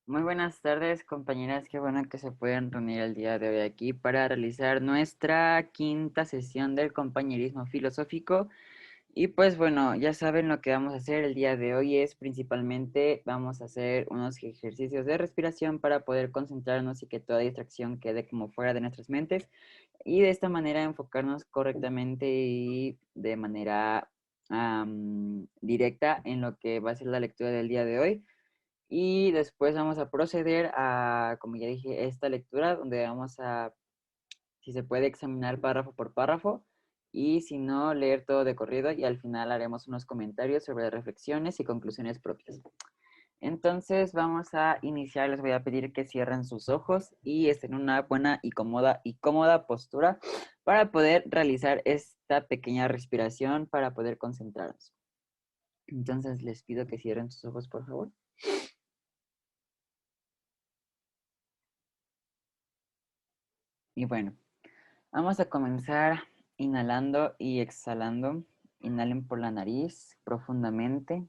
Muy buenas tardes, compañeras. Qué bueno que se pueden reunir el día de hoy aquí para realizar nuestra quinta sesión del compañerismo filosófico. Y pues bueno, ya saben lo que vamos a hacer el día de hoy es principalmente vamos a hacer unos ejercicios de respiración para poder concentrarnos y que toda distracción quede como fuera de nuestras mentes y de esta manera enfocarnos correctamente y de manera directa en lo que va a ser la lectura del día de hoy. Y después vamos a proceder a, como ya dije, esta lectura donde vamos a, si se puede, examinar párrafo por párrafo y si no, leer todo de corrido y al final haremos unos comentarios sobre reflexiones y conclusiones propias. Entonces vamos a iniciar, les voy a pedir que cierren sus ojos y estén en una buena y cómoda postura para poder realizar esta pequeña respiración para poder concentrarnos. Entonces les pido que cierren sus ojos, por favor. Y bueno, vamos a comenzar inhalando y exhalando. Inhalen por la nariz profundamente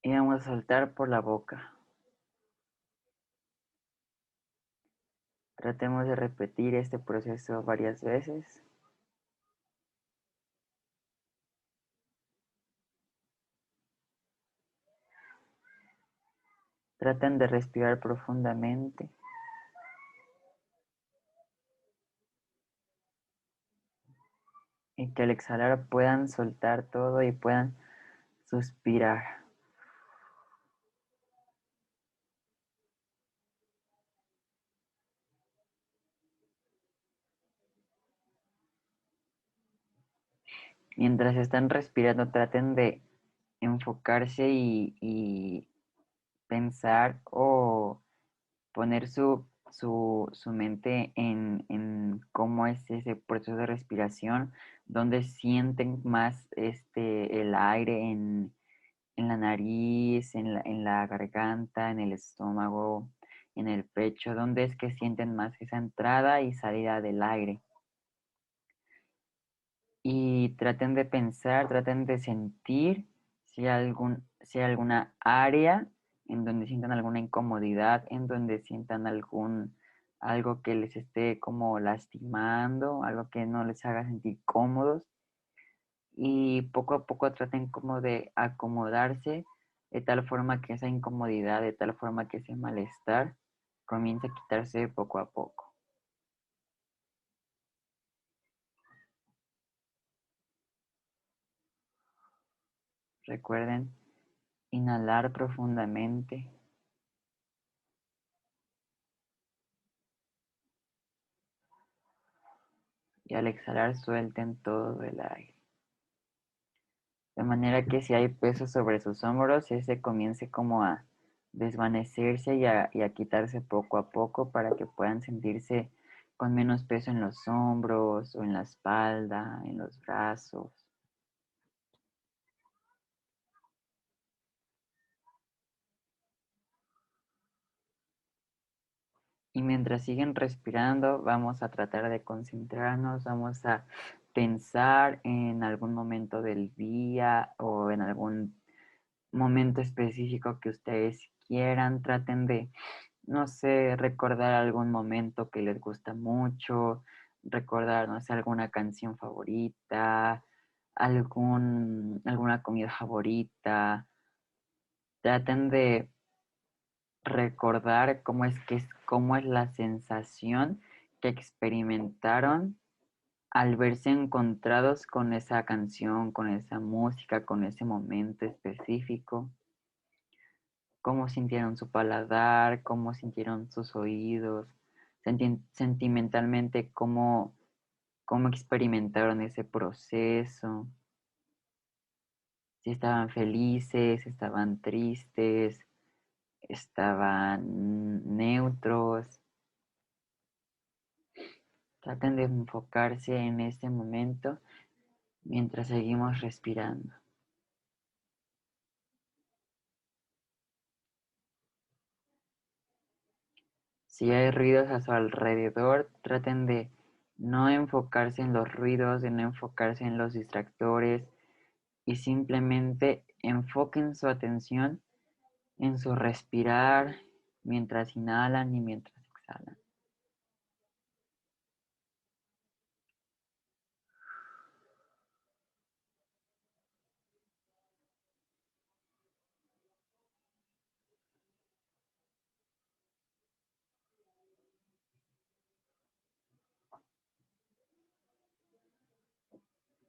y vamos a soltar por la boca. Tratemos de repetir este proceso varias veces. Traten de respirar profundamente y que al exhalar puedan soltar todo y puedan suspirar. Mientras están respirando, traten de enfocarse y pensar o poner su mente en cómo es ese proceso de respiración, donde sienten más el aire en la nariz, en la garganta, en el estómago, en el pecho, donde es que sienten más esa entrada y salida del aire. Y traten de pensar, traten de sentir si hay alguna área en donde sientan alguna incomodidad, en donde sientan algo que les esté como lastimando, algo que no les haga sentir cómodos. Y poco a poco traten como de acomodarse de tal forma que esa incomodidad, de tal forma que ese malestar comience a quitarse poco a poco. Recuerden inhalar profundamente y al exhalar suelten todo el aire. De manera que si hay peso sobre sus hombros, ese comience como a desvanecerse y a quitarse poco a poco para que puedan sentirse con menos peso en los hombros o en la espalda, en los brazos. Y mientras siguen respirando, vamos a tratar de concentrarnos, vamos a pensar en algún momento del día o en algún momento específico que ustedes quieran. Traten de, no sé, recordar algún momento que les gusta mucho, recordar, no sé, alguna canción favorita, alguna comida favorita. Traten de recordar cómo es la sensación que experimentaron al verse encontrados con esa canción, con esa música, con ese momento específico, cómo sintieron su paladar, cómo sintieron sus oídos, sentimentalmente cómo experimentaron ese proceso, si estaban felices, estaban tristes, estaban neutros. Traten de enfocarse en este momento mientras seguimos respirando. Si hay ruidos a su alrededor, traten de no enfocarse en los ruidos, de no enfocarse en los distractores, y simplemente enfoquen su atención en su respirar mientras inhalan y mientras exhalan.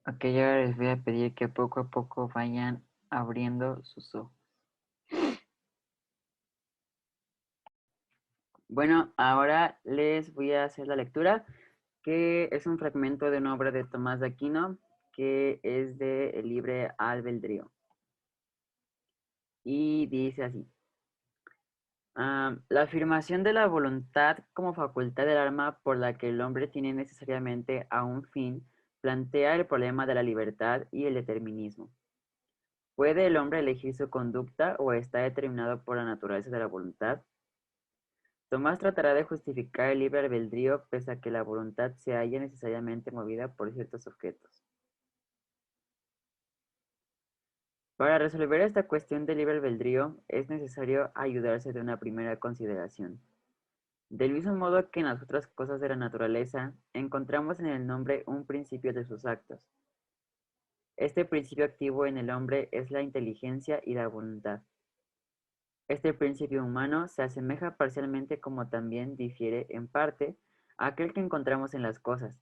Ok, ahora les voy a pedir que poco a poco vayan abriendo sus ojos. Bueno, ahora les voy a hacer la lectura, que es un fragmento de una obra de Tomás de Aquino, que es de El libre albedrío. Y dice así. La afirmación de la voluntad como facultad del alma por la que el hombre tiene necesariamente a un fin plantea el problema de la libertad y el determinismo. ¿Puede el hombre elegir su conducta o está determinado por la naturaleza de la voluntad? Tomás tratará de justificar el libre albedrío pese a que la voluntad se halla necesariamente movida por ciertos objetos. Para resolver esta cuestión del libre albedrío es necesario ayudarse de una primera consideración. Del mismo modo que en las otras cosas de la naturaleza, encontramos en el hombre un principio de sus actos. Este principio activo en el hombre es la inteligencia y la voluntad. Este principio humano se asemeja parcialmente como también difiere en parte a aquel que encontramos en las cosas.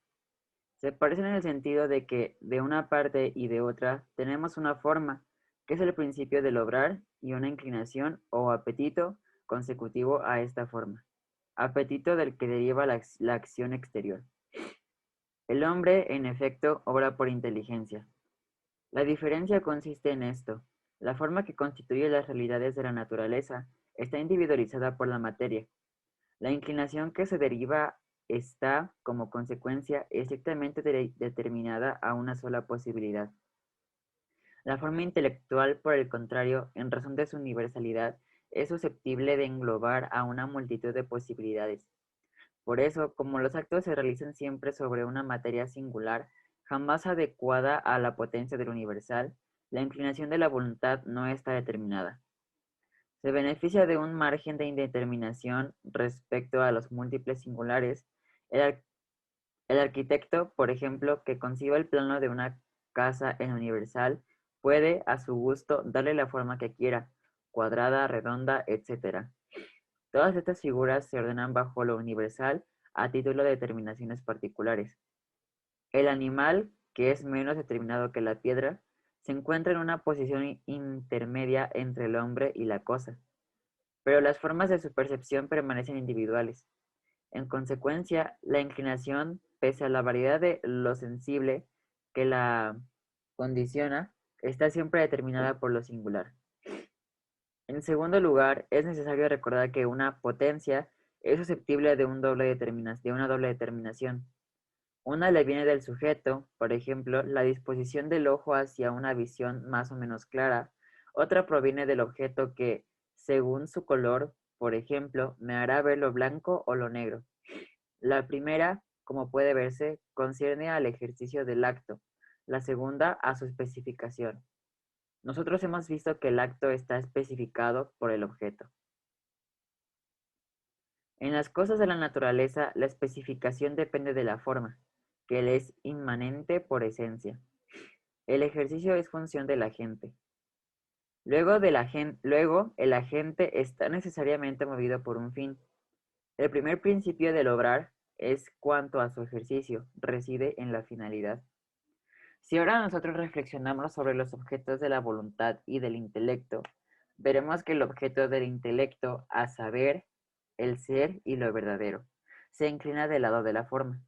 Se parecen en el sentido de que de una parte y de otra tenemos una forma, que es el principio del obrar, y una inclinación o apetito consecutivo a esta forma, apetito del que deriva la acción exterior. El hombre, en efecto, obra por inteligencia. La diferencia consiste en esto: la forma que constituye las realidades de la naturaleza está individualizada por la materia. La inclinación que se deriva está, como consecuencia, estrictamente determinada a una sola posibilidad. La forma intelectual, por el contrario, en razón de su universalidad, es susceptible de englobar a una multitud de posibilidades. Por eso, como los actos se realizan siempre sobre una materia singular, jamás adecuada a la potencia del universal, la inclinación de la voluntad no está determinada. Se beneficia de un margen de indeterminación respecto a los múltiples singulares. El, el arquitecto, por ejemplo, que conciba el plano de una casa en universal, puede, a su gusto, darle la forma que quiera, cuadrada, redonda, etc. Todas estas figuras se ordenan bajo lo universal a título de determinaciones particulares. El animal, que es menos determinado que la piedra, se encuentra en una posición intermedia entre el hombre y la cosa, pero las formas de su percepción permanecen individuales. En consecuencia, la inclinación, pese a la variedad de lo sensible que la condiciona, está siempre determinada por lo singular. En segundo lugar, es necesario recordar que una potencia es susceptible de una doble determinación. Una le viene del sujeto, por ejemplo, la disposición del ojo hacia una visión más o menos clara. Otra proviene del objeto que, según su color, por ejemplo, me hará ver lo blanco o lo negro. La primera, como puede verse, concierne al ejercicio del acto, la segunda a su especificación. Nosotros hemos visto que el acto está especificado por el objeto. En las cosas de la naturaleza, la especificación depende de la forma, que le es inmanente por esencia. El ejercicio es función del agente. Luego, el agente está necesariamente movido por un fin. El primer principio del obrar es cuanto a su ejercicio, reside en la finalidad. Si ahora nosotros reflexionamos sobre los objetos de la voluntad y del intelecto, veremos que el objeto del intelecto, a saber, el ser y lo verdadero, se inclina del lado de la forma.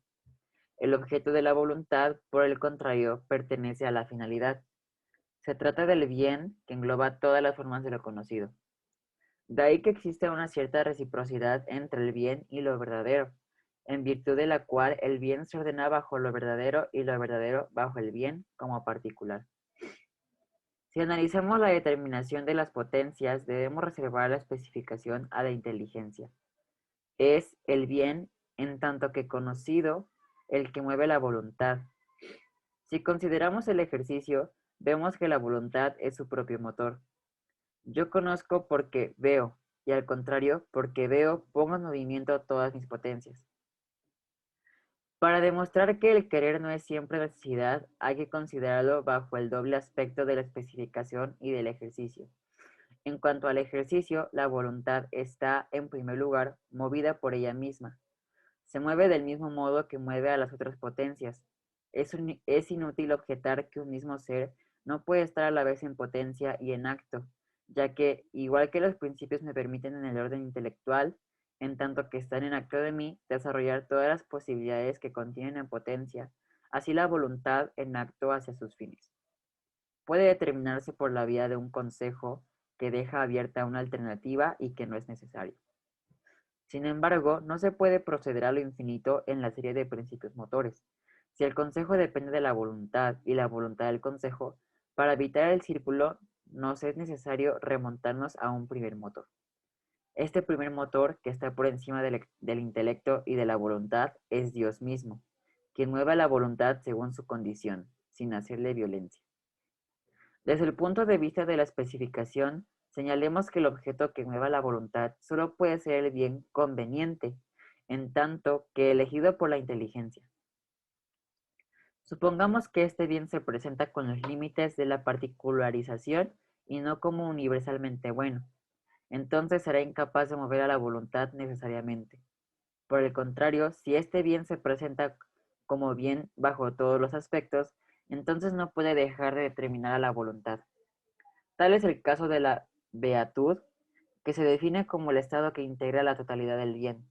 El objeto de la voluntad, por el contrario, pertenece a la finalidad. Se trata del bien que engloba todas las formas de lo conocido. De ahí que existe una cierta reciprocidad entre el bien y lo verdadero, en virtud de la cual el bien se ordena bajo lo verdadero y lo verdadero bajo el bien como particular. Si analizamos la determinación de las potencias, debemos reservar la especificación a la inteligencia. Es el bien, en tanto que conocido, el que mueve la voluntad. Si consideramos el ejercicio, vemos que la voluntad es su propio motor. Yo conozco porque veo, y al contrario, porque veo, pongo en movimiento todas mis potencias. Para demostrar que el querer no es siempre necesidad, hay que considerarlo bajo el doble aspecto de la especificación y del ejercicio. En cuanto al ejercicio, la voluntad está, en primer lugar, movida por ella misma. Se mueve del mismo modo que mueve a las otras potencias. Es inútil objetar que un mismo ser no puede estar a la vez en potencia y en acto, ya que, igual que los principios me permiten en el orden intelectual, en tanto que están en acto de mí, desarrollar todas las posibilidades que contienen en potencia, así la voluntad en acto hacia sus fines. Puede determinarse por la vía de un consejo que deja abierta una alternativa y que no es necesario. Sin embargo, no se puede proceder a lo infinito en la serie de principios motores. Si el consejo depende de la voluntad y la voluntad del consejo, para evitar el círculo nos es necesario remontarnos a un primer motor. Este primer motor, que está por encima del intelecto y de la voluntad, es Dios mismo, quien mueve a la voluntad según su condición, sin hacerle violencia. Desde el punto de vista de la especificación, señalemos que el objeto que mueva la voluntad solo puede ser el bien conveniente, en tanto que elegido por la inteligencia. Supongamos que este bien se presenta con los límites de la particularización y no como universalmente bueno. Entonces será incapaz de mover a la voluntad necesariamente. Por el contrario, si este bien se presenta como bien bajo todos los aspectos, entonces no puede dejar de determinar a la voluntad. Tal es el caso de la beatud, que se define como el estado que integra la totalidad del bien.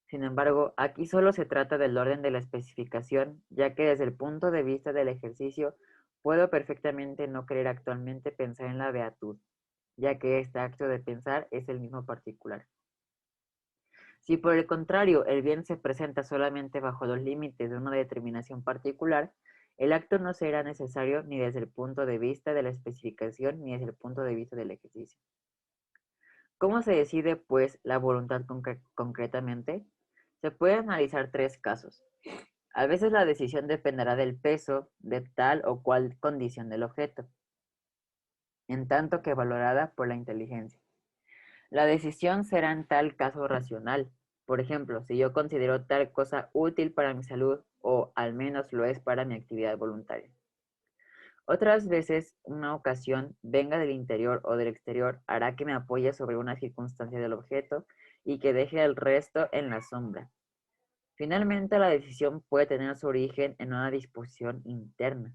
Sin embargo, aquí solo se trata del orden de la especificación, ya que desde el punto de vista del ejercicio puedo perfectamente no querer actualmente pensar en la beatud, ya que este acto de pensar es el mismo particular. Si por el contrario el bien se presenta solamente bajo los límites de una determinación particular, el acto no será necesario ni desde el punto de vista de la especificación ni desde el punto de vista del ejercicio. ¿Cómo se decide, pues, la voluntad concretamente? Se puede analizar tres casos. A veces la decisión dependerá del peso de tal o cual condición del objeto, en tanto que valorada por la inteligencia. La decisión será en tal caso racional. Por ejemplo, si yo considero tal cosa útil para mi salud o al menos lo es para mi actividad voluntaria. Otras veces, una ocasión, venga del interior o del exterior, hará que me apoye sobre una circunstancia del objeto y que deje el resto en la sombra. Finalmente, la decisión puede tener su origen en una disposición interna.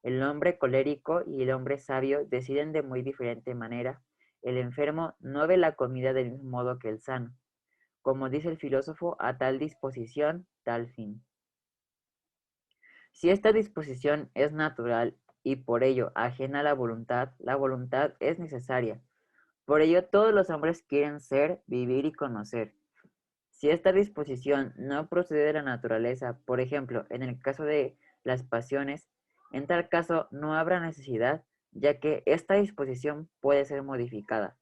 El hombre colérico y el hombre sabio deciden de muy diferente manera. El enfermo no ve la comida del mismo modo que el sano. Como dice el filósofo, a tal disposición, tal fin. Si esta disposición es natural y por ello ajena a la voluntad es necesaria. Por ello todos los hombres quieren ser, vivir y conocer. Si esta disposición no procede de la naturaleza, por ejemplo, en el caso de las pasiones, en tal caso no habrá necesidad, ya que esta disposición puede ser modificada.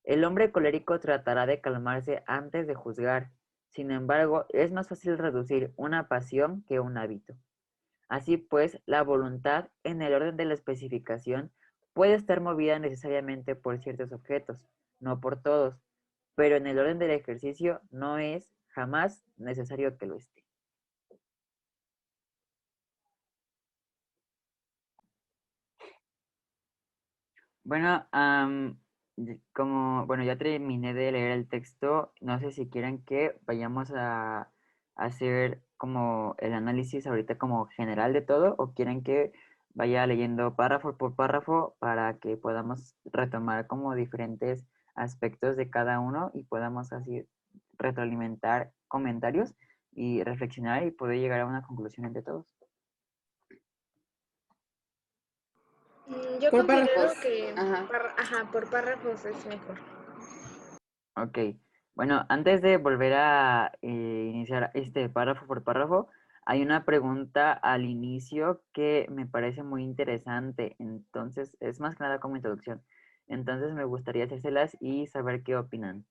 El hombre colérico tratará de calmarse antes de juzgar. Sin embargo, es más fácil reducir una pasión que un hábito. Así pues, la voluntad, en el orden de la especificación, puede estar movida necesariamente por ciertos objetos, no por todos, pero en el orden del ejercicio no es jamás necesario que lo esté. Bueno, como, bueno, ya terminé de leer el texto, no sé si quieren que vayamos a hacer como el análisis ahorita como general de todo o quieren que vaya leyendo párrafo por párrafo para que podamos retomar como diferentes aspectos de cada uno y podamos así retroalimentar comentarios y reflexionar y poder llegar a una conclusión entre todos. Yo Por considero párrafos. que Ajá. por párrafos es mejor. Ok, bueno, antes de volver a iniciar este párrafo por párrafo, hay una pregunta al inicio que me parece muy interesante, entonces es más que nada como introducción. Entonces me gustaría hacérselas y saber qué opinan.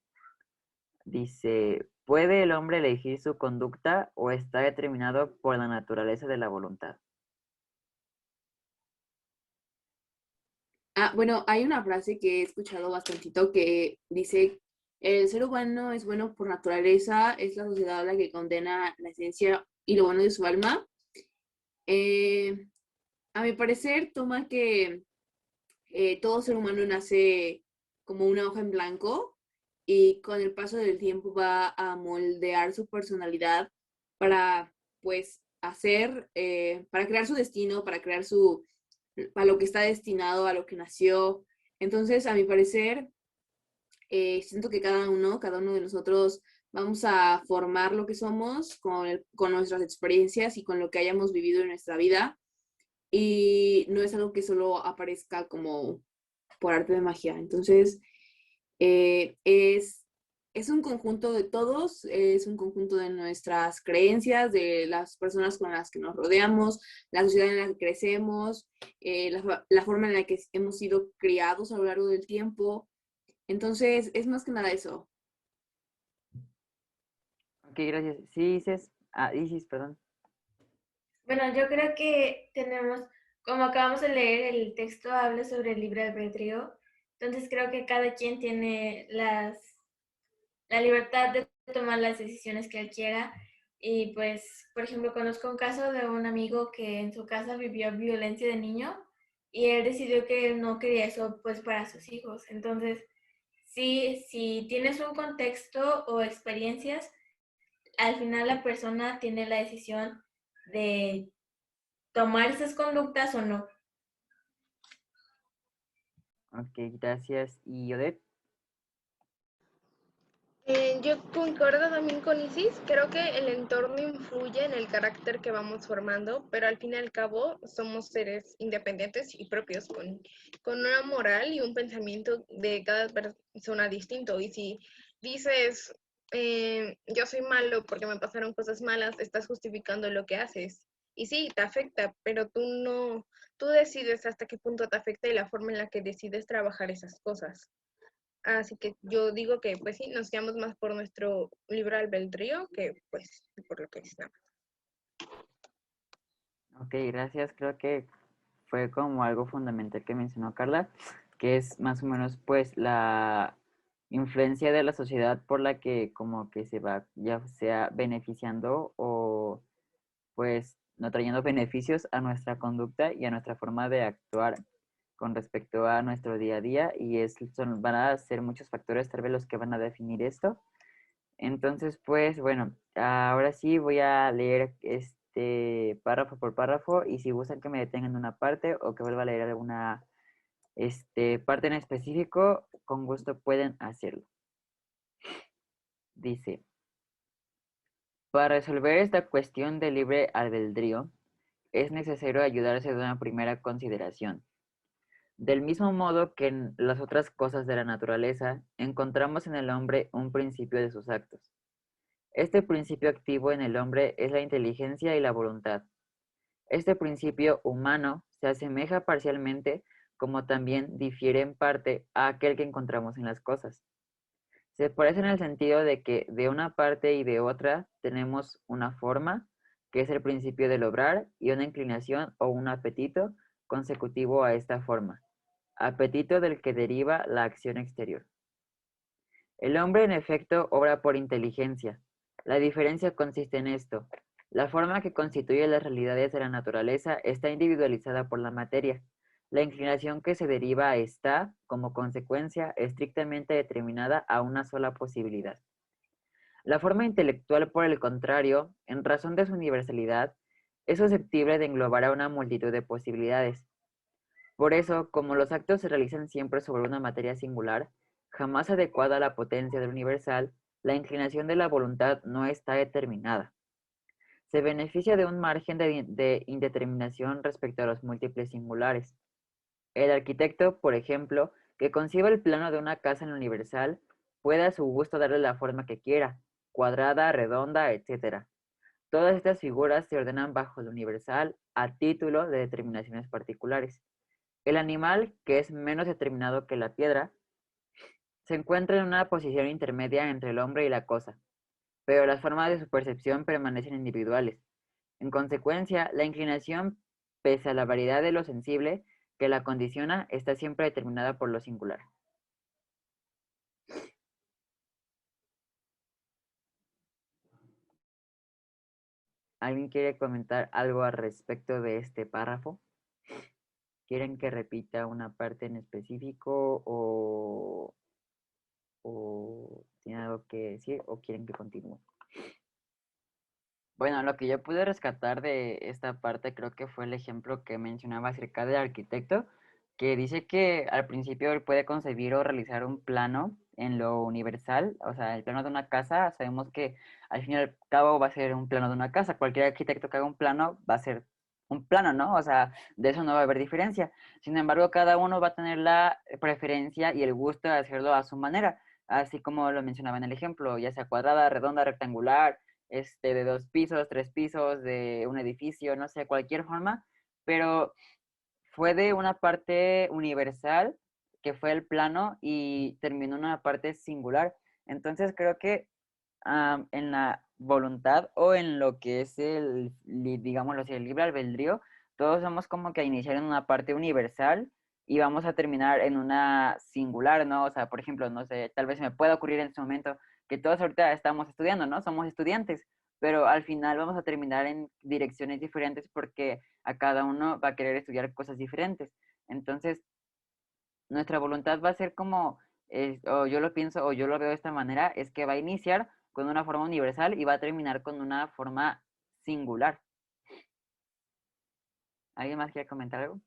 Dice, ¿puede el hombre elegir su conducta o está determinado por la naturaleza de la voluntad? Bueno, hay una frase que he escuchado bastantito que dice, el ser humano es bueno por naturaleza, es la sociedad la que condena la esencia y lo bueno de su alma. Eh, a mi parecer, toma que todo ser humano nace como una hoja en blanco y con el paso del tiempo va a moldear su personalidad para, pues, para crear su destino, para lo que está destinado, a lo que nació. Entonces, a mi parecer, siento que cada uno de nosotros vamos a formar lo que somos con nuestras experiencias y con lo que hayamos vivido en nuestra vida. Y no es algo que solo aparezca como por arte de magia. Entonces, eh, es, es un conjunto de todos, es un conjunto de nuestras creencias, de las personas con las que nos rodeamos, la sociedad en la que crecemos, la forma en la que hemos sido criados a lo largo del tiempo. Entonces, es más que nada eso. Ok, gracias. Sí, Isis, perdón. Bueno, yo creo que tenemos, como acabamos de leer, el texto habla sobre el libre albedrío, entonces creo que cada quien tiene la libertad de tomar las decisiones que él quiera. Y pues, por ejemplo, conozco un caso de un amigo que en su casa vivió violencia de niño y él decidió que no quería eso pues para sus hijos. Entonces, sí, si tienes un contexto o experiencias, al final la persona tiene la decisión de tomar esas conductas o no. Ok, gracias. ¿Y Odette? Yo concuerdo también con Isis, creo que el entorno influye en el carácter que vamos formando, pero al fin y al cabo somos seres independientes y propios con una moral y un pensamiento de cada persona distinto. Y si dices, yo soy malo porque me pasaron cosas malas, estás justificando lo que haces. Y sí, te afecta, pero tú no, tú decides hasta qué punto te afecta y la forma en la que decides trabajar esas cosas. Así que yo digo que pues sí, nos guiamos más por nuestro libre albedrío que pues por lo que es nada. Ok, gracias. Creo que fue como algo fundamental que mencionó Carla, que es más o menos pues la influencia de la sociedad por la que como que se va ya sea beneficiando o pues no trayendo beneficios a nuestra conducta y a nuestra forma de actuar con respecto a nuestro día a día y van a ser muchos factores tal vez los que van a definir esto. Entonces, pues bueno, ahora sí voy a leer este párrafo por párrafo y si gustan que me detengan en una parte o que vuelva a leer alguna parte en específico, con gusto pueden hacerlo. Dice, para resolver esta cuestión de libre albedrío, es necesario ayudarse de una primera consideración. Del mismo modo que en las otras cosas de la naturaleza, encontramos en el hombre un principio de sus actos. Este principio activo en el hombre es la inteligencia y la voluntad. Este principio humano se asemeja parcialmente, como también difiere en parte a aquel que encontramos en las cosas. Se parece en el sentido de que de una parte y de otra tenemos una forma, que es el principio del obrar, y una inclinación o un apetito consecutivo a esta forma, apetito del que deriva la acción exterior. El hombre en efecto obra por inteligencia. La diferencia consiste en esto. La forma que constituye las realidades de la naturaleza está individualizada por la materia. La inclinación que se deriva está, como consecuencia, estrictamente determinada a una sola posibilidad. La forma intelectual, por el contrario, en razón de su universalidad, es susceptible de englobar a una multitud de posibilidades. Por eso, como los actos se realizan siempre sobre una materia singular, jamás adecuada a la potencia del universal, la inclinación de la voluntad no está determinada. Se beneficia de un margen de indeterminación respecto a los múltiples singulares. El arquitecto, por ejemplo, que conciba el plano de una casa en el universal, puede a su gusto darle la forma que quiera, cuadrada, redonda, etc. Todas estas figuras se ordenan bajo el universal a título de determinaciones particulares. El animal, que es menos determinado que la piedra, se encuentra en una posición intermedia entre el hombre y la cosa, pero las formas de su percepción permanecen individuales. En consecuencia, la inclinación, pese a la variedad de lo sensible, que la condiciona está siempre determinada por lo singular. ¿Alguien quiere comentar algo al respecto de este párrafo? ¿Quieren que repita una parte en específico o tienen algo que decir o quieren que continúe? Bueno, lo que yo pude rescatar de esta parte creo que fue el ejemplo que mencionaba acerca del arquitecto, que dice que al principio él puede concebir o realizar un plano en lo universal, o sea, el plano de una casa, sabemos que al fin y al cabo va a ser un plano de una casa, cualquier arquitecto que haga un plano va a ser un plano, ¿no? O sea, de eso no va a haber diferencia. Sin embargo, cada uno va a tener la preferencia y el gusto de hacerlo a su manera, así como lo mencionaba en el ejemplo, ya sea cuadrada, redonda, rectangular, de 2 pisos, 3 pisos, de un edificio, no sé, cualquier forma, pero fue de una parte universal, que fue el plano, y terminó en una parte singular. Entonces creo que en la voluntad o en lo que es digámoslo así, el libre albedrío, todos vamos como que a iniciar en una parte universal y vamos a terminar en una singular, ¿no? O sea, por ejemplo, no sé, tal vez me pueda ocurrir en este momento que todos ahorita estamos estudiando, ¿no? Somos estudiantes, pero al final vamos a terminar en direcciones diferentes porque a cada uno va a querer estudiar cosas diferentes. Entonces, nuestra voluntad va a ser como, o yo lo pienso, o yo lo veo de esta manera, es que va a iniciar con una forma universal y va a terminar con una forma singular. ¿Alguien más quiere comentar algo?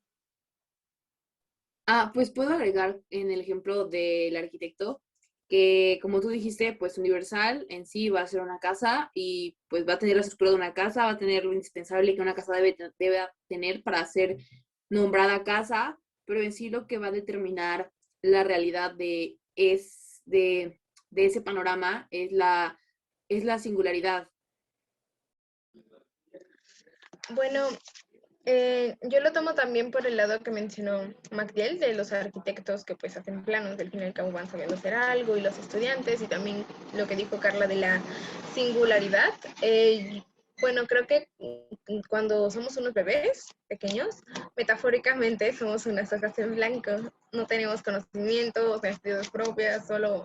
Pues puedo agregar en el ejemplo del arquitecto que, como tú dijiste, pues universal en sí va a ser una casa y pues va a tener la estructura de una casa, va a tener lo indispensable que una casa debe tener para ser nombrada casa, pero en sí lo que va a determinar la realidad de ese panorama es la singularidad. Bueno, yo lo tomo también por el lado que mencionó Magdiel, de los arquitectos que pues hacen planos, del fin y al cabo van sabiendo hacer algo, y los estudiantes, y también lo que dijo Carla de la singularidad. Bueno, creo que cuando somos unos bebés pequeños, metafóricamente somos unas hojas en blanco, no tenemos conocimientos, estudios propias, solo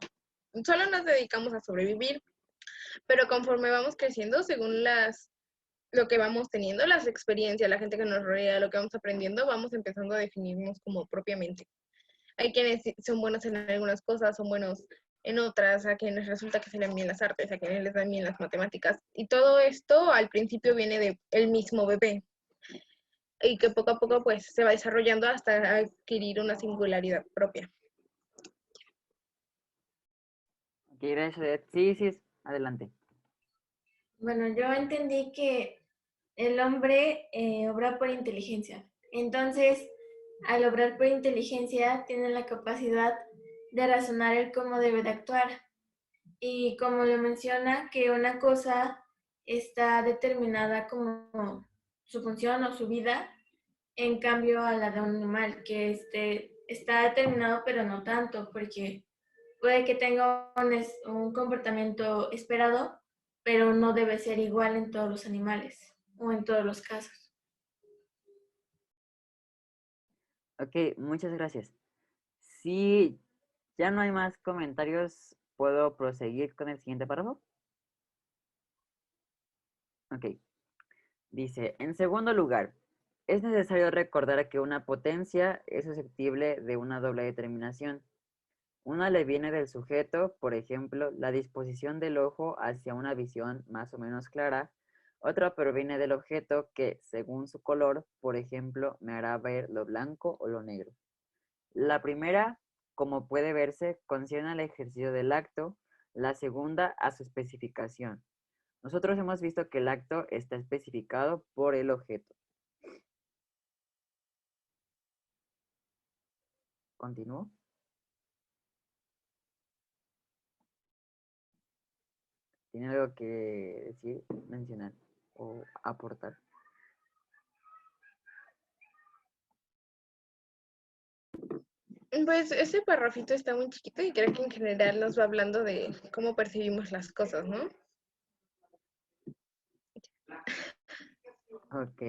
nos dedicamos a sobrevivir, pero conforme vamos creciendo, según lo que vamos teniendo, las experiencias, la gente que nos rodea, lo que vamos aprendiendo, vamos empezando a definirnos como propiamente. Hay quienes son buenos en algunas cosas, son buenos en otras, a quienes resulta que se les dan bien las artes, a quienes les dan bien las matemáticas. Y todo esto al principio viene del mismo bebé y que poco a poco pues se va desarrollando hasta adquirir una singularidad propia. Ok, gracias. Sí, sí, adelante. Bueno, yo entendí que el hombre obra por inteligencia. Entonces, al obrar por inteligencia, tiene la capacidad de razonar el cómo debe de actuar. Y como lo menciona, que una cosa está determinada como su función o su vida, en cambio a la de un animal, que está determinado pero no tanto, porque puede que tenga un comportamiento esperado, pero no debe ser igual en todos los animales o en todos los casos. Ok, muchas gracias. Si ya no hay más comentarios, ¿puedo proseguir con el siguiente párrafo? Ok. Dice, en segundo lugar, es necesario recordar que una potencia es susceptible de una doble determinación. Una le viene del sujeto, por ejemplo, la disposición del ojo hacia una visión más o menos clara. Otra proviene del objeto que, según su color, por ejemplo, me hará ver lo blanco o lo negro. La primera, como puede verse, concierne al ejercicio del acto, la segunda a su especificación. Nosotros hemos visto que el acto está especificado por el objeto. ¿Continúo? ¿Tiene algo que decir, mencionar o aportar? Pues ese parrafito está muy chiquito y creo que en general nos va hablando de cómo percibimos las cosas, ¿no? Ok,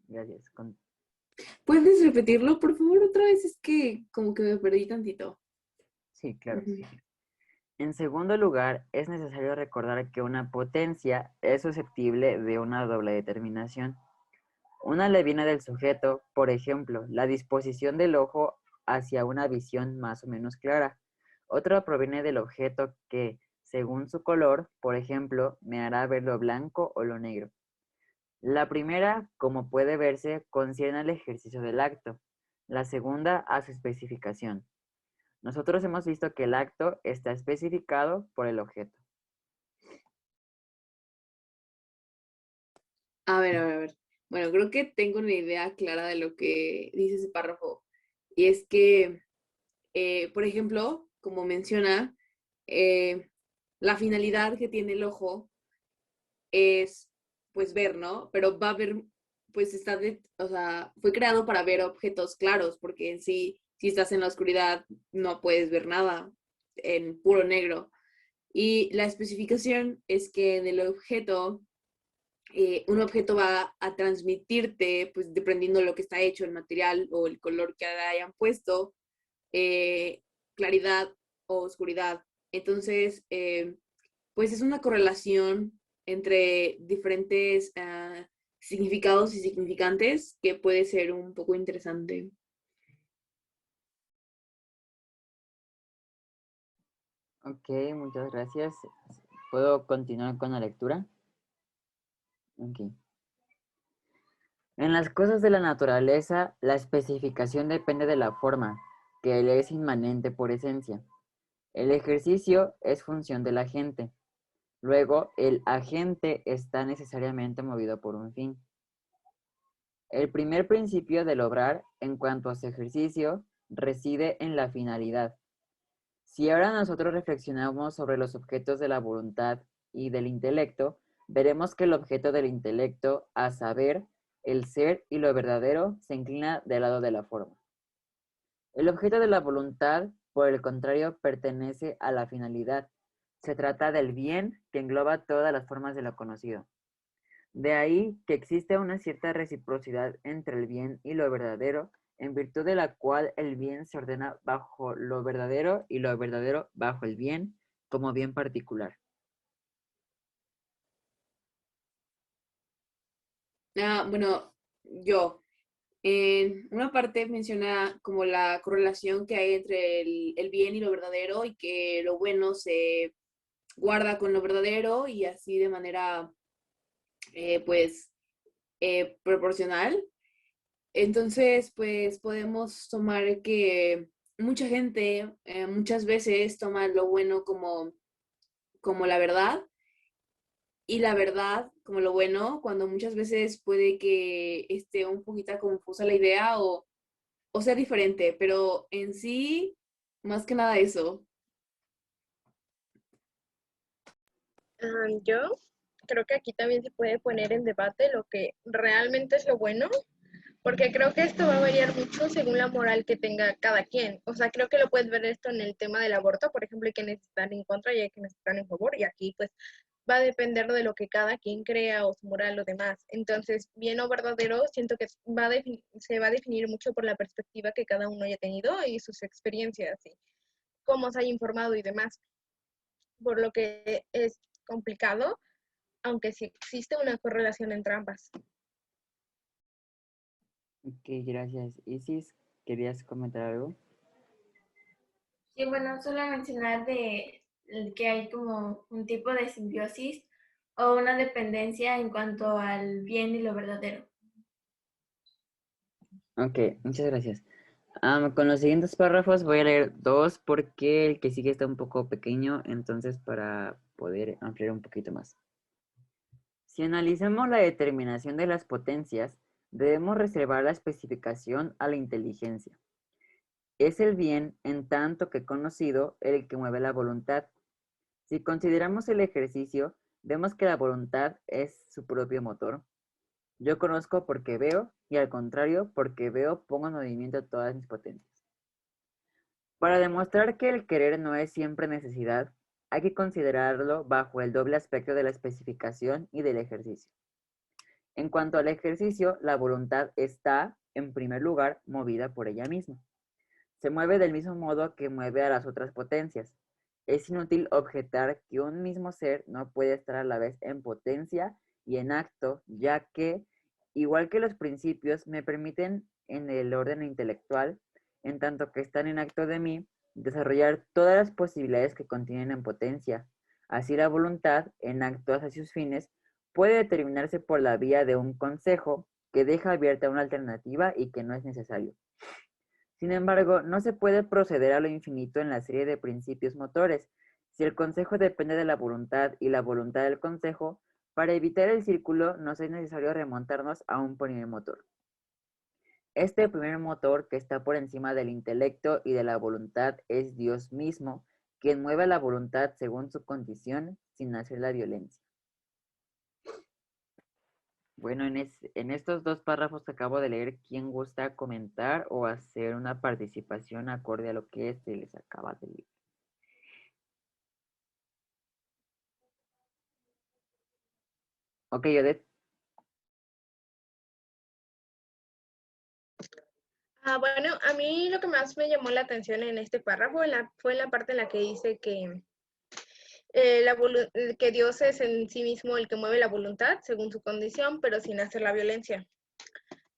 gracias. ¿Puedes repetirlo, por favor, otra vez? Es que como que me perdí tantito. Sí, claro. Ujú. Sí. En segundo lugar, es necesario recordar que una potencia es susceptible de una doble determinación. Una le viene del sujeto, por ejemplo, la disposición del ojo hacia una visión más o menos clara. Otra proviene del objeto que, según su color, por ejemplo, me hará ver lo blanco o lo negro. La primera, como puede verse, concierne al ejercicio del acto. La segunda, a su especificación. Nosotros hemos visto que el acto está especificado por el objeto. A ver. Bueno, creo que tengo una idea clara de lo que dice ese párrafo. Y es que, por ejemplo, como menciona, eh, la finalidad que tiene el ojo es, pues, ver, ¿no? Pero va a ver, pues, o sea, fue creado para ver objetos claros, porque en sí, si estás en la oscuridad, no puedes ver nada en puro negro. Y la especificación es que en el objeto un objeto va a transmitirte, pues dependiendo de lo que está hecho, el material o el color que hayan puesto, eh, claridad o oscuridad. Entonces, pues es una correlación entre diferentes significados y significantes que puede ser un poco interesante. Ok, muchas gracias. ¿Puedo continuar con la lectura? Ok. En las cosas de la naturaleza, la especificación depende de la forma, que le es inmanente por esencia. El ejercicio es función del agente. Luego, el agente está necesariamente movido por un fin. El primer principio del obrar, en cuanto a su ejercicio, reside en la finalidad. Si ahora nosotros reflexionamos sobre los objetos de la voluntad y del intelecto, veremos que el objeto del intelecto, a saber, el ser y lo verdadero, se inclina del lado de la forma. El objeto de la voluntad, por el contrario, pertenece a la finalidad. Se trata del bien que engloba todas las formas de lo conocido. De ahí que existe una cierta reciprocidad entre el bien y lo verdadero, en virtud de la cual el bien se ordena bajo lo verdadero y lo verdadero bajo el bien como bien particular. Bueno, yo, en una parte menciona como la correlación que hay entre el bien y lo verdadero y que lo bueno se guarda con lo verdadero y así de manera, pues, proporcional. Entonces, pues podemos tomar que mucha gente muchas veces toma lo bueno como la verdad y la verdad como lo bueno, cuando muchas veces puede que esté un poquito confusa la idea o sea diferente, pero en sí, más que nada eso. Yo creo que aquí también se puede poner en debate lo que realmente es lo bueno, porque creo que esto va a variar mucho según la moral que tenga cada quien. O sea, creo que lo puedes ver esto en el tema del aborto, por ejemplo, hay quienes están en contra y hay quienes están en favor, y aquí pues va a depender de lo que cada quien crea o su moral o demás. Entonces, bien o verdadero, siento que se va a definir mucho por la perspectiva que cada uno haya tenido y sus experiencias y cómo se haya informado y demás. Por lo que es complicado, aunque sí existe una correlación entre ambas. Ok, gracias. Isis, ¿querías comentar algo? Sí, bueno, solo mencionar que hay como un tipo de simbiosis o una dependencia en cuanto al bien y lo verdadero. Ok, muchas gracias. Con los siguientes párrafos voy a leer dos porque el que sigue está un poco pequeño, entonces para poder ampliar un poquito más. Si analizamos la determinación de las potencias, debemos reservar la especificación a la inteligencia. Es el bien, en tanto que conocido, el que mueve la voluntad. Si consideramos el ejercicio, vemos que la voluntad es su propio motor. Yo conozco porque veo, y al contrario, porque veo pongo en movimiento todas mis potencias. Para demostrar que el querer no es siempre necesidad, hay que considerarlo bajo el doble aspecto de la especificación y del ejercicio. En cuanto al ejercicio, la voluntad está en primer lugar, movida por ella misma. Se mueve del mismo modo que mueve a las otras potencias. Es inútil objetar que un mismo ser no puede estar a la vez en potencia y en acto, ya que, igual que los principios, me permiten en el orden intelectual, en tanto que están en acto de mí, desarrollar todas las posibilidades que contienen en potencia. Así la voluntad, en acto hacia sus fines, puede determinarse por la vía de un consejo que deja abierta una alternativa y que no es necesario. Sin embargo, no se puede proceder a lo infinito en la serie de principios motores. Si el consejo depende de la voluntad y la voluntad del consejo, para evitar el círculo nos es necesario remontarnos a un primer motor. Este primer motor que está por encima del intelecto y de la voluntad es Dios mismo, quien mueve la voluntad según su condición sin hacer la violencia. Bueno, en estos dos párrafos que acabo de leer, ¿quién gusta comentar o hacer una participación acorde a lo que se les acaba de leer? Ok, Odette. Bueno, a mí lo que más me llamó la atención en este párrafo fue en la parte en la que dice que, que Dios es en sí mismo el que mueve la voluntad según su condición, pero sin hacer la violencia.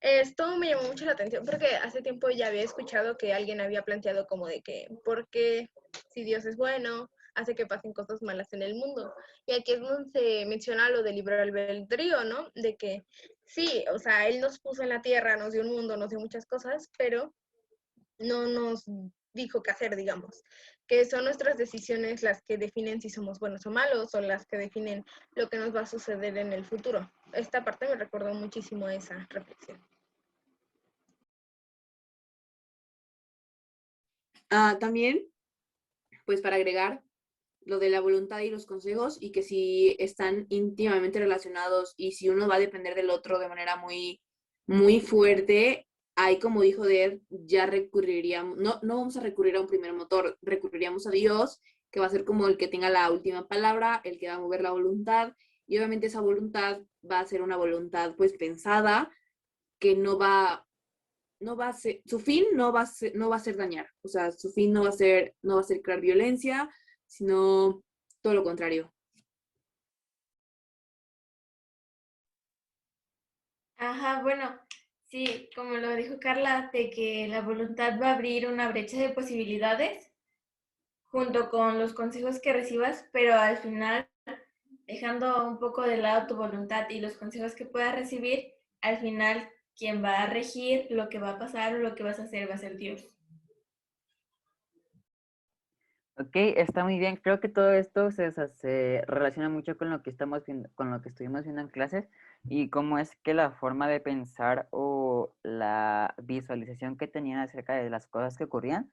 Esto me llamó mucho la atención porque hace tiempo ya había escuchado que alguien había planteado como de que, ¿por qué si Dios es bueno, hace que pasen cosas malas en el mundo? Y aquí es donde se menciona lo del libre albedrío, ¿no? De que sí, o sea, Él nos puso en la tierra, nos dio un mundo, nos dio muchas cosas, pero no nos dijo qué hacer, digamos. Que son nuestras decisiones las que definen si somos buenos o malos, o las que definen lo que nos va a suceder en el futuro. Esta parte me recordó muchísimo esa reflexión. También, pues para agregar lo de la voluntad y los consejos, y que si están íntimamente relacionados y si uno va a depender del otro de manera muy, muy fuerte, ahí como dijo Ded, ya recurriríamos, no vamos a recurrir a un primer motor, recurriríamos a Dios, que va a ser como el que tenga la última palabra, el que va a mover la voluntad, y obviamente esa voluntad va a ser una voluntad pues pensada, que no va a ser, su fin no va a ser dañar, o sea, su fin no va a ser crear violencia, sino todo lo contrario. Ajá, bueno, sí, como lo dijo Carla, de que la voluntad va a abrir una brecha de posibilidades junto con los consejos que recibas, pero al final, dejando un poco de lado tu voluntad y los consejos que puedas recibir, al final quien va a regir lo que va a pasar o lo que vas a hacer va a ser Dios. Ok, está muy bien. Creo que todo esto se relaciona mucho con lo que estamos viendo, con lo que estuvimos viendo en clases y cómo es que la forma de pensar o la visualización que tenían acerca de las cosas que ocurrían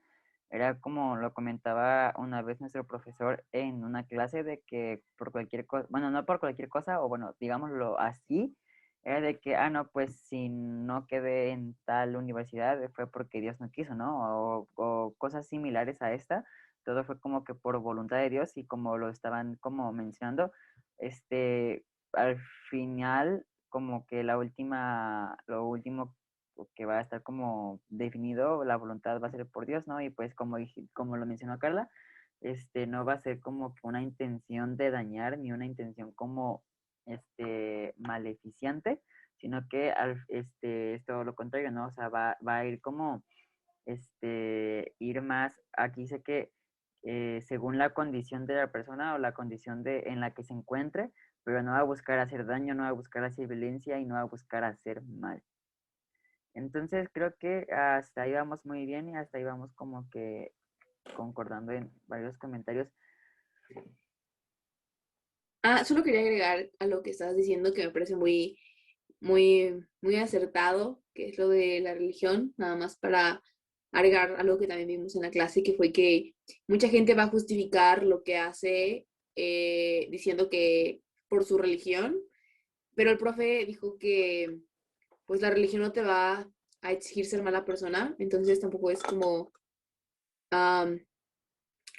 era como lo comentaba una vez nuestro profesor en una clase de que por cualquier cosa, bueno, no por cualquier cosa, o bueno, digámoslo así, era de que, no, pues si no quedé en tal universidad fue porque Dios no quiso, ¿no? O cosas similares a esta, todo fue como que por voluntad de Dios y como lo estaban como mencionando, al final como que lo último que va a estar como definido, la voluntad va a ser por Dios, ¿no? Y pues como lo mencionó Carla, no va a ser como que una intención de dañar ni una intención como maleficiante, sino que es todo lo contrario, ¿no? O sea, va a ir como ir más, aquí sé que según la condición de la persona o la condición en la que se encuentre, pero no va a buscar hacer daño, no va a buscar hacer violencia y no va a buscar hacer mal. Entonces creo que hasta ahí vamos muy bien y hasta ahí vamos como que concordando en varios comentarios. Solo quería agregar a lo que estabas diciendo que me parece muy, muy, muy acertado, que es lo de la religión, nada más para agregar algo que también vimos en la clase, que fue que mucha gente va a justificar lo que hace diciendo que por su religión, pero el profe dijo que pues la religión no te va a exigir ser mala persona, entonces tampoco es como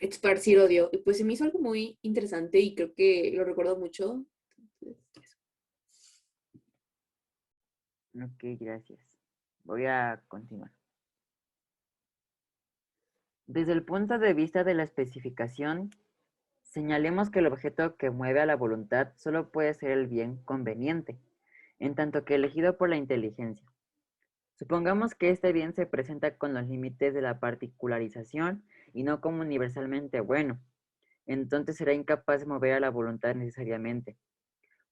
esparcir odio. Y pues se me hizo algo muy interesante y creo que lo recuerdo mucho. Entonces, Ok, gracias. Voy a continuar. Desde el punto de vista de la especificación, señalemos que el objeto que mueve a la voluntad solo puede ser el bien conveniente, en tanto que elegido por la inteligencia. Supongamos que este bien se presenta con los límites de la particularización y no como universalmente bueno. Entonces será incapaz de mover a la voluntad necesariamente.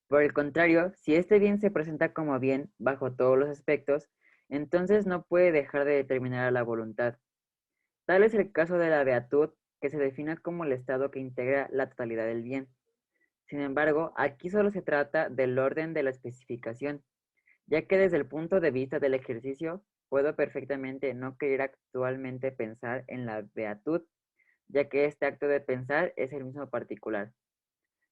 Por el contrario, si este bien se presenta como bien bajo todos los aspectos, entonces no puede dejar de determinar a la voluntad. Tal es el caso de la beatud, que se define como el estado que integra la totalidad del bien. Sin embargo, aquí solo se trata del orden de la especificación, ya que desde el punto de vista del ejercicio, puedo perfectamente no querer actualmente pensar en la beatud, ya que este acto de pensar es el mismo particular.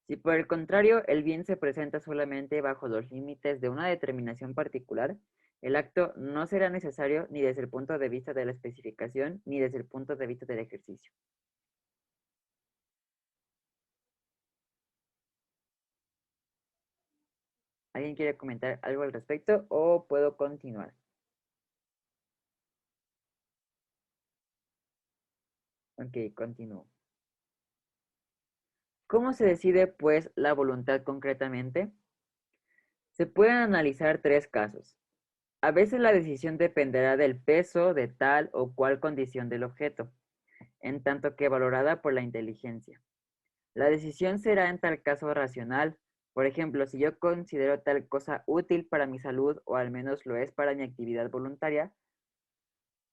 Si por el contrario el bien se presenta solamente bajo los límites de una determinación particular, el acto no será necesario ni desde el punto de vista de la especificación ni desde el punto de vista del ejercicio. ¿Alguien quiere comentar algo al respecto o puedo continuar? Ok, continúo. ¿Cómo se decide, pues, la voluntad concretamente? Se pueden analizar tres casos. A veces la decisión dependerá del peso de tal o cual condición del objeto, en tanto que valorada por la inteligencia. La decisión será en tal caso racional. Por ejemplo, si yo considero tal cosa útil para mi salud o al menos lo es para mi actividad voluntaria,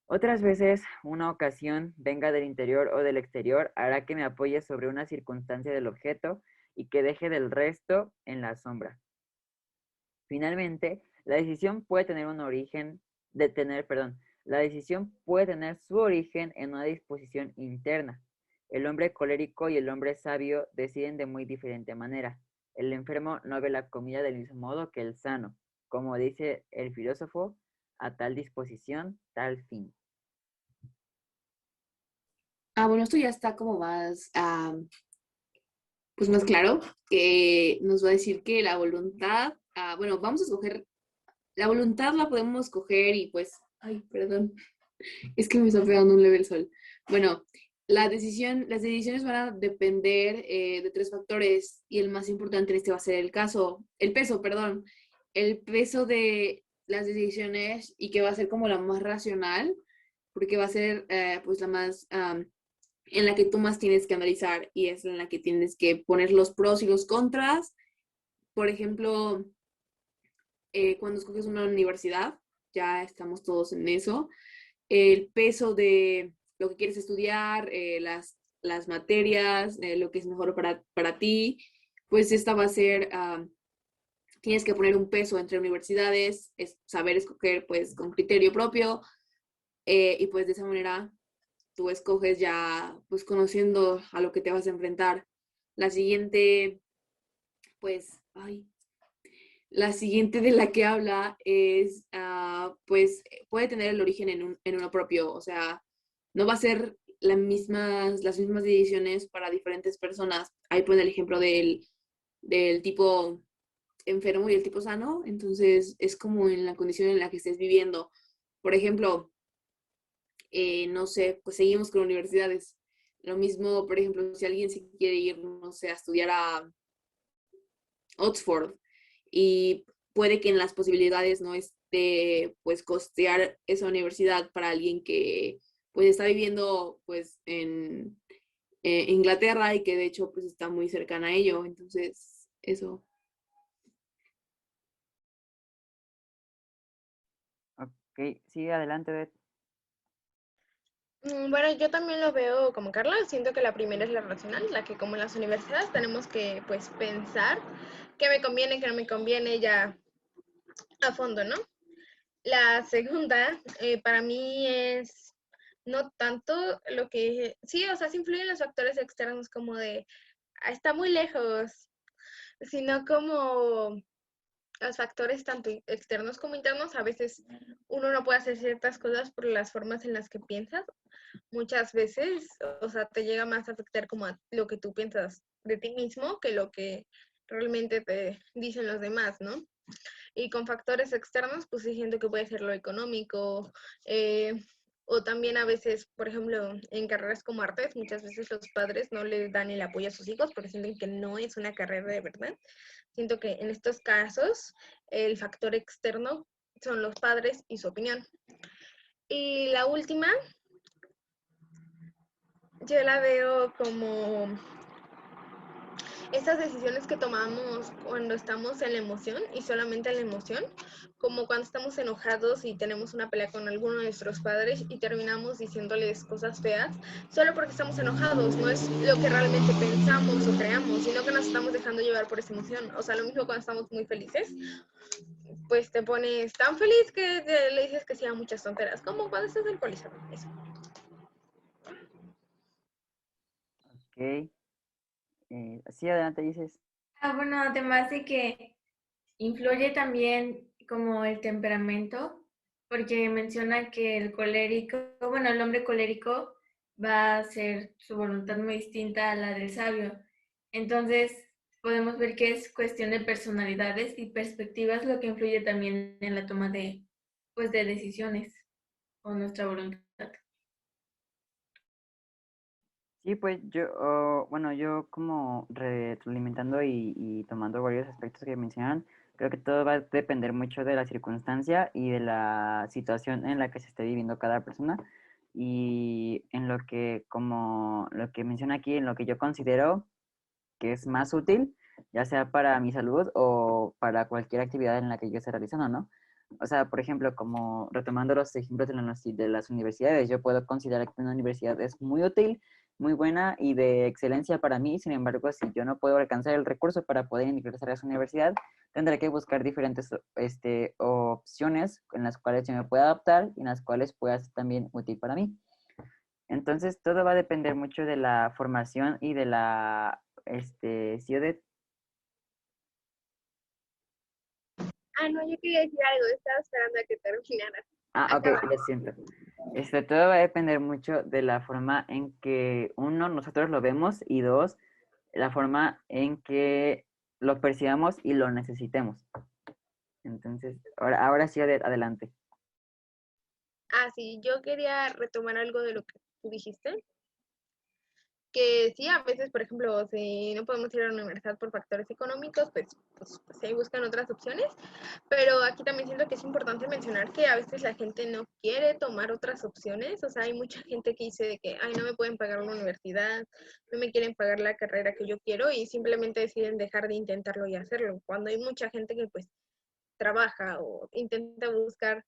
otras veces una ocasión, venga del interior o del exterior, hará que me apoye sobre una circunstancia del objeto y que deje del resto en la sombra. Finalmente, la decisión puede tener la decisión puede tener su origen en una disposición interna. El hombre colérico y el hombre sabio deciden de muy diferente manera. El enfermo no ve la comida del mismo modo que el sano. Como dice el filósofo, a tal disposición, tal fin. Bueno, esto ya está como más, pues más claro, que nos va a decir que la voluntad, bueno, vamos a escoger, la voluntad la podemos escoger y pues, ay, perdón, es que me está pegando un leve el sol. Bueno, las decisiones van a depender de tres factores y el más importante en este va a ser el peso, perdón, el peso de las decisiones y que va a ser como la más racional, porque va a ser pues la más en la que tú más tienes que analizar y es en la que tienes que poner los pros y los contras. Por ejemplo, cuando escoges una universidad, ya estamos todos en eso, el peso de lo que quieres estudiar, las materias, lo que es mejor para ti, pues esta va a ser, tienes que poner un peso entre universidades, es saber escoger pues con criterio propio y pues de esa manera tú escoges ya pues conociendo a lo que te vas a enfrentar. La siguiente, pues, ay, la siguiente de la que habla es, pues, puede tener el origen en uno propio, o sea, no va a ser las mismas decisiones para diferentes personas. Ahí pone el ejemplo del tipo enfermo y el tipo sano, entonces es como en la condición en la que estés viviendo. Por ejemplo, no sé, pues seguimos con universidades. Lo mismo, por ejemplo, si alguien se quiere ir, no sé, a estudiar a Oxford y puede que en las posibilidades no esté, pues, costear esa universidad para alguien que, pues, está viviendo, pues, en Inglaterra y que de hecho, pues, está muy cercana a ello. Entonces, eso. Ok, sí, adelante, Beth. Bueno, yo también lo veo como Carla, siento que la primera es la racional, la que como en las universidades tenemos que pues pensar qué me conviene, qué no me conviene ya a fondo, ¿no? La segunda para mí es no tanto lo que, sí, o sea, sí influyen los factores externos como de, está muy lejos, sino como los factores tanto externos como internos, a veces uno no puede hacer ciertas cosas por las formas en las que piensas. Muchas veces, o sea, te llega más a afectar como a lo que tú piensas de ti mismo que lo que realmente te dicen los demás, ¿no? Y con factores externos, pues sí siento que puede ser lo económico, o también a veces, por ejemplo, en carreras como artes, muchas veces los padres no les dan el apoyo a sus hijos porque sienten que no es una carrera de verdad. Siento que en estos casos el factor externo son los padres y su opinión. Y la última, yo la veo como estas decisiones que tomamos cuando estamos en la emoción y solamente en la emoción, como cuando estamos enojados y tenemos una pelea con alguno de nuestros padres y terminamos diciéndoles cosas feas, solo porque estamos enojados, no es lo que realmente pensamos o creamos, sino que nos estamos dejando llevar por esa emoción. O sea, lo mismo cuando estamos muy felices, pues te pones tan feliz que le dices que sí a muchas tonteras, como cuando estás alcoholizado. Eso. Ok. Sí, adelante, dices. Bueno, además de que influye también como el temperamento, porque menciona que el colérico, bueno, el hombre colérico va a hacer su voluntad muy distinta a la del sabio. Entonces, podemos ver que es cuestión de personalidades y perspectivas lo que influye también en la toma de, pues, de decisiones o nuestra voluntad. Sí, pues bueno, yo como retroalimentando y tomando varios aspectos que mencionan, creo que todo va a depender mucho de la circunstancia y de la situación en la que se esté viviendo cada persona y en lo que, como lo que menciona aquí, en lo que yo considero que es más útil, ya sea para mi salud o para cualquier actividad en la que yo esté realizando, ¿no? O sea, por ejemplo, como retomando los ejemplos de las universidades, yo puedo considerar que una universidad es muy útil, muy buena y de excelencia para mí. Sin embargo, si yo no puedo alcanzar el recurso para poder ingresar a esa universidad, tendré que buscar diferentes opciones en las cuales yo me pueda adaptar y en las cuales pueda ser también útil para mí. Entonces, todo va a depender mucho de la formación y de la, sí, de... Ah, no, yo quería decir algo, estaba esperando a que terminaras. Ah, ok, Acaba. lo siento. Todo va a depender mucho de la forma en que, uno, nosotros lo vemos y dos, la forma en que lo percibamos y lo necesitemos. Entonces, ahora sí, adelante. Ah, sí, yo quería retomar algo de lo que tú dijiste, que sí, a veces, por ejemplo, si no podemos ir a la universidad por factores económicos, pues se buscan otras opciones, pero aquí también siento que es importante mencionar que a veces la gente no quiere tomar otras opciones, o sea, hay mucha gente que dice de que, ay, no me pueden pagar una universidad, no me quieren pagar la carrera que yo quiero y simplemente deciden dejar de intentarlo y hacerlo, cuando hay mucha gente que pues trabaja o intenta buscar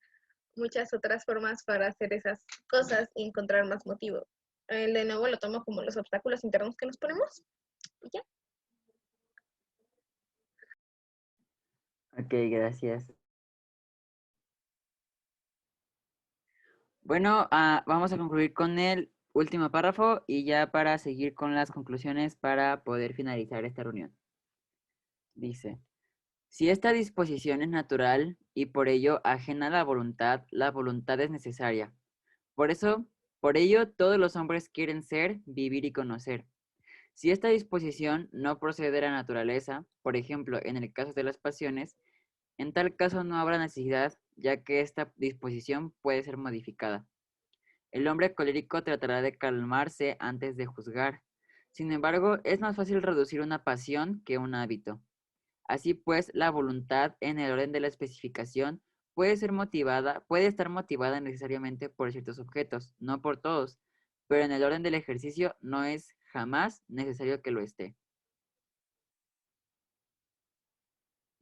muchas otras formas para hacer esas cosas y encontrar más motivo. De nuevo lo tomo como los obstáculos internos que nos ponemos. Y ya. Ok, gracias. Bueno, vamos a concluir con el último párrafo y ya para seguir con las conclusiones para poder finalizar esta reunión. Dice, si esta disposición es natural y por ello ajena a la voluntad es necesaria. Por eso, por ello, todos los hombres quieren ser, vivir y conocer. Si esta disposición no procede de la naturaleza, por ejemplo, en el caso de las pasiones, en tal caso no habrá necesidad, ya que esta disposición puede ser modificada. El hombre colérico tratará de calmarse antes de juzgar. Sin embargo, es más fácil reducir una pasión que un hábito. Así pues, la voluntad en el orden de la especificación puede estar motivada necesariamente por ciertos objetos, no por todos, pero en el orden del ejercicio no es jamás necesario que lo esté.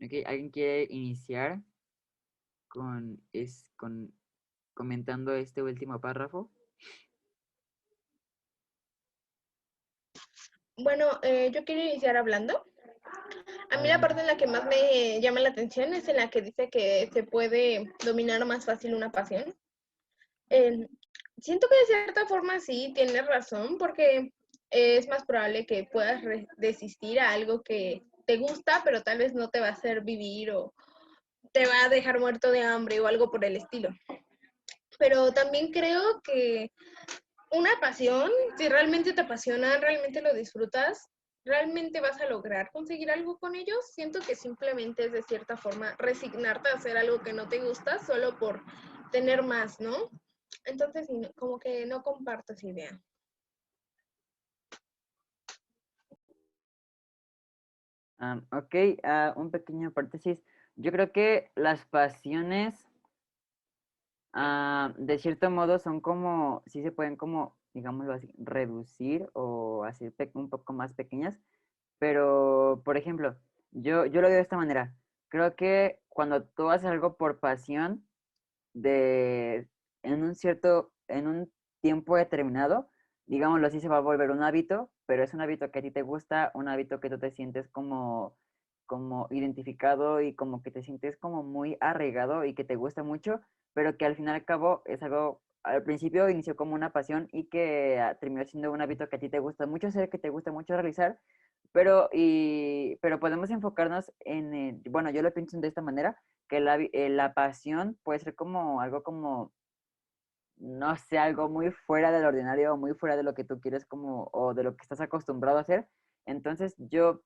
Okay, ¿alguien quiere iniciar con comentando este último párrafo? Bueno, yo quiero iniciar hablando. A mí la parte en la que más me llama la atención es en la que dice que se puede dominar más fácil una pasión. Eh, Siento que de cierta forma sí tienes razón, porque es más probable que puedas desistir a algo que te gusta, pero tal vez no te va a hacer vivir o te va a dejar muerto de hambre o algo por el estilo. Pero también creo que una pasión, si realmente te apasiona, realmente lo disfrutas, ¿realmente vas a lograr conseguir algo con ellos? Siento que simplemente es de cierta forma resignarte a hacer algo que no te gusta solo por tener más, ¿no? Entonces, como que no comparto esa idea. Ok, un pequeño paréntesis. Yo creo que las pasiones, de cierto modo, son como, sí se pueden como, digámoslo así, reducir o hacer un poco más pequeñas. Pero, por ejemplo, yo lo veo de esta manera. Creo que cuando tú haces algo por pasión, de, en un tiempo determinado, digámoslo así, se va a volver un hábito, pero es un hábito que a ti te gusta, un hábito que tú te sientes como identificado y como que te sientes como muy arraigado y que te gusta mucho, pero que al fin y al cabo es algo, al principio inició como una pasión y que terminó siendo un hábito que a ti te gusta mucho hacer, que te gusta mucho realizar, pero podemos enfocarnos en, bueno, yo lo pienso de esta manera, que la pasión puede ser como algo como, no sé, algo muy fuera del ordinario o muy fuera de lo que tú quieres como, o de lo que estás acostumbrado a hacer. Entonces yo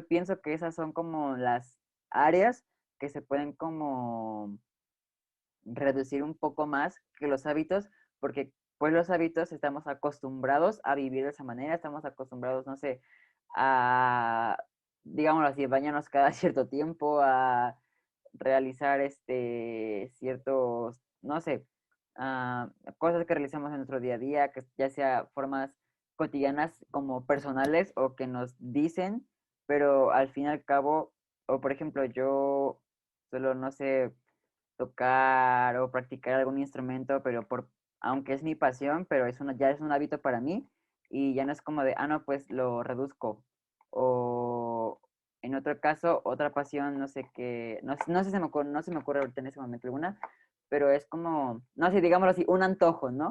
pienso que esas son como las áreas que se pueden como reducir un poco más que los hábitos, porque pues los hábitos estamos acostumbrados a vivir de esa manera, estamos acostumbrados, no sé, a, digámoslo así, bañarnos cada cierto tiempo, a realizar ciertos, no sé, cosas que realizamos en nuestro día a día, que ya sea formas cotidianas como personales o que nos dicen, pero al fin y al cabo, o por ejemplo, yo solo, no sé, tocar o practicar algún instrumento, pero aunque es mi pasión, pero ya es un hábito para mí y ya no es como de, no, pues lo reduzco. O en otro caso, otra pasión, no sé qué, no sé, no se me ocurre ahorita en ese momento alguna, pero es como, no sé, digámoslo así, un antojo, ¿no?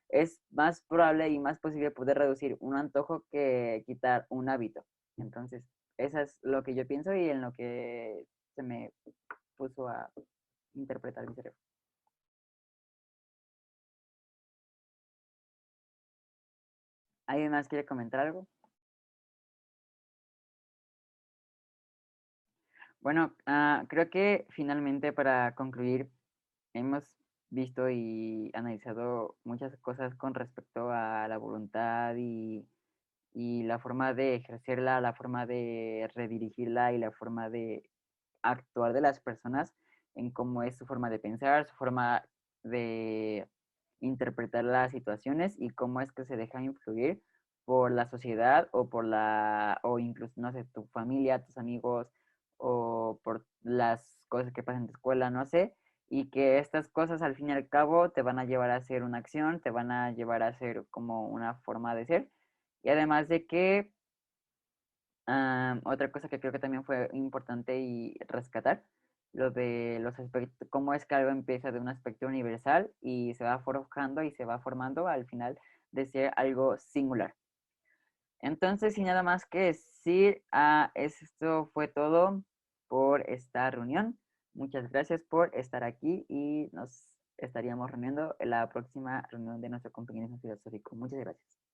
Es más probable y más posible poder reducir un antojo que quitar un hábito. Entonces, eso es lo que yo pienso y en lo que se me puso a interpretar mi cerebro. ¿Alguien más quiere comentar algo? Bueno, creo que finalmente para concluir hemos visto y analizado muchas cosas con respecto a la voluntad y la forma de ejercerla, la forma de redirigirla y la forma de actuar de las personas en cómo es su forma de pensar, su forma de interpretar las situaciones y cómo es que se deja influir por la sociedad o o incluso, no sé, tu familia, tus amigos o por las cosas que pasan en tu escuela, no sé, y que estas cosas al fin y al cabo te van a llevar a hacer una acción, te van a llevar a hacer como una forma de ser. Y además de que otra cosa que creo que también fue importante y rescatar, lo de los aspectos, cómo es que algo empieza de un aspecto universal y se va forjando y se va formando al final de ser algo singular. Entonces, sin nada más que decir, esto fue todo por esta reunión. Muchas gracias por estar aquí y nos estaríamos reuniendo en la próxima reunión de nuestro compañerismo filosófico. Muchas gracias.